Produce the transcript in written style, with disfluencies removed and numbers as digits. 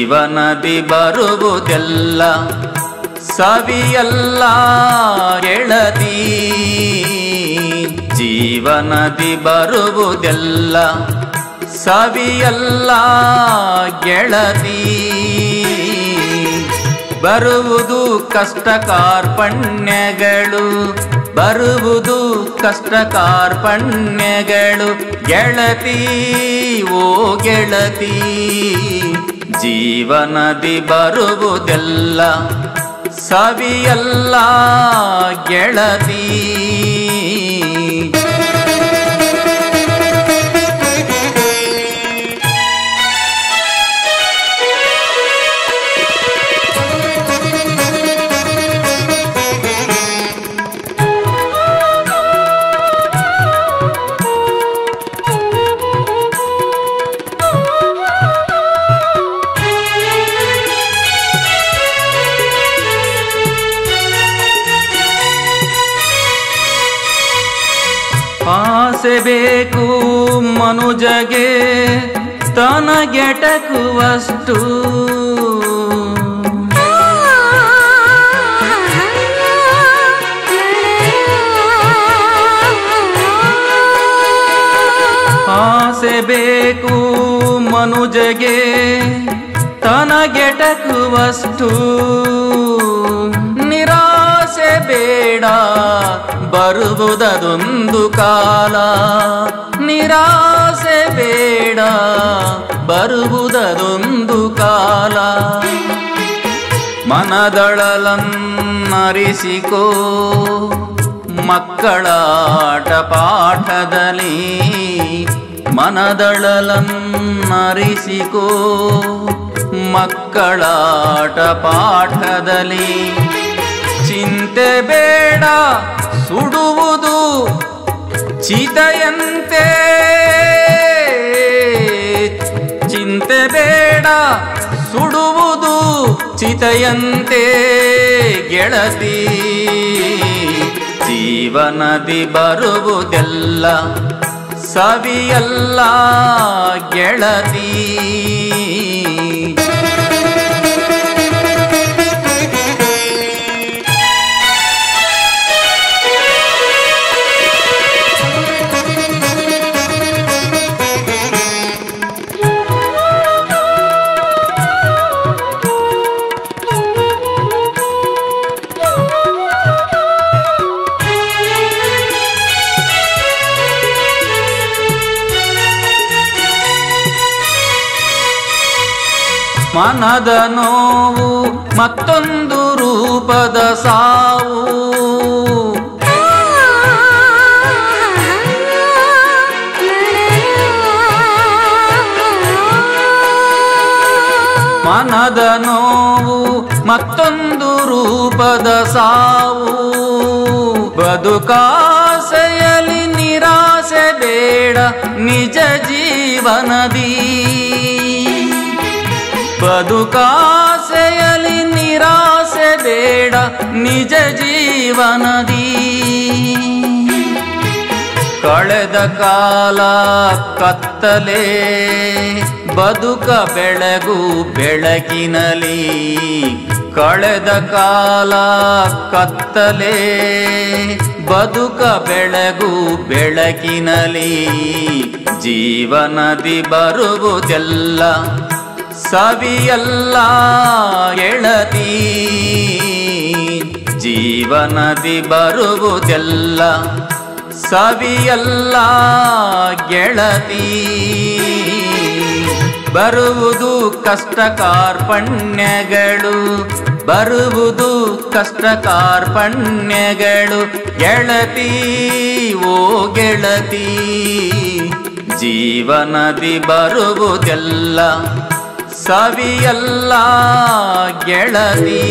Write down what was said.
ಜೀವನದಿ ಬರುವುದೆಲ್ಲ ಸವಿಯಲ್ಲ ಗೆಳತಿ, ಜೀವನದಿ ಬರುವುದೆಲ್ಲ ಸವಿಯಲ್ಲ ಗೆಳತಿ. ಬರುವುದು ಕಷ್ಟ ಕಾರ್ಪಣ್ಯಗಳು, ಬರುವುದು ಕಷ್ಟ ಕಾರ್ಪಣ್ಯಗಳು ಗೆಳತಿ, ಓ ಗೆಳತಿ. ಜೀವನದಿ ಬರುವುದೆಲ್ಲ ಸವಿಯಲ್ಲ ಗೆಳತಿ. ಆಸೆ ಬೇಕು ಮನುಜಗೆ ತನಗೆಟಕುವಷ್ಟು, ಆಸೆ ಬೇಕು ಮನುಜಗೆ ತನಗೆಟಕುವಷ್ಟು. ನಿರಾಸೆ ಬೇಡ ಬರುವುದೊಂದು ಕಾಲ, ನಿರಾಸೆ ಬೇಡ ಬರುವುದೊಂದು ಕಾಲ. ಮನದಳಲನ್ನರಿಸಿಕೋ ಮಕ್ಕಳಾಟ ಪಾಠದಲ್ಲಿ, ಮನದಳಲನ್ನರಿಸಿಕೋ ಮಕ್ಕಳಾಟ ಪಾಠದಲ್ಲಿ. ಚಿಂತೆ ಬೇಡ ಸುಡುವುದು ಚಿತೆಯಂತೆ, ಚಿಂತೆ ಬೇಡ ಸುಡುವುದು ಚಿತೆಯಂತೆ ಗೆಳತಿ. ಜೀವನದಿ ಬರುವುದೆಲ್ಲ ಸವಿಯಲ್ಲ ಗೆಳತಿ. ಮನದ ನೋವು ಮತ್ತೊಂದು ರೂಪದ ಸಾವು, ಮನದ ನೋವು ಮತ್ತೊಂದು ರೂಪದ ಸಾವು. ಬದುಕಾಸೆಯಲ್ಲಿ ನಿರಾಸೆ ಬೇಡ ನಿಜ ಜೀವನದಿ, ಬದುಕಾಸೆಯಲ್ಲಿ ನಿರಾಸೆ ಬೇಡ ನಿಜ ಜೀವನದಿ. ಕಳೆದ ಕಾಲ ಕತ್ತಲೆ ಬದುಕ ಬೆಳಗು ಬೆಳಕಿನಲಿ, ಕಳೆದ ಕಾಲ ಕತ್ತಲೆ ಬದುಕ ಬೆಳಗು ಬೆಳಕಿನಲಿ. ಜೀವನದಿ ಬರುವುದೆಲ್ಲ ಸವಿಯಲ್ಲ ಗೆಳತಿ, ಜೀವನದಿ ಬರುವುದೆಲ್ಲ ಸವಿಯಲ್ಲ ಗೆಳತಿ. ಬರುವುದು ಕಷ್ಟ ಕಾರ್ಪಣ್ಯಗಳು, ಬರುವುದು ಕಷ್ಟ ಕಾರ್ಪಣ್ಯಗಳು ಗೆಳತಿ, ಓ ಗೆಳತಿ. ಜೀವನದಿ ಬರುವುದೆಲ್ಲ ಸವಿಯಲ್ಲ ಗೆಳತಿ.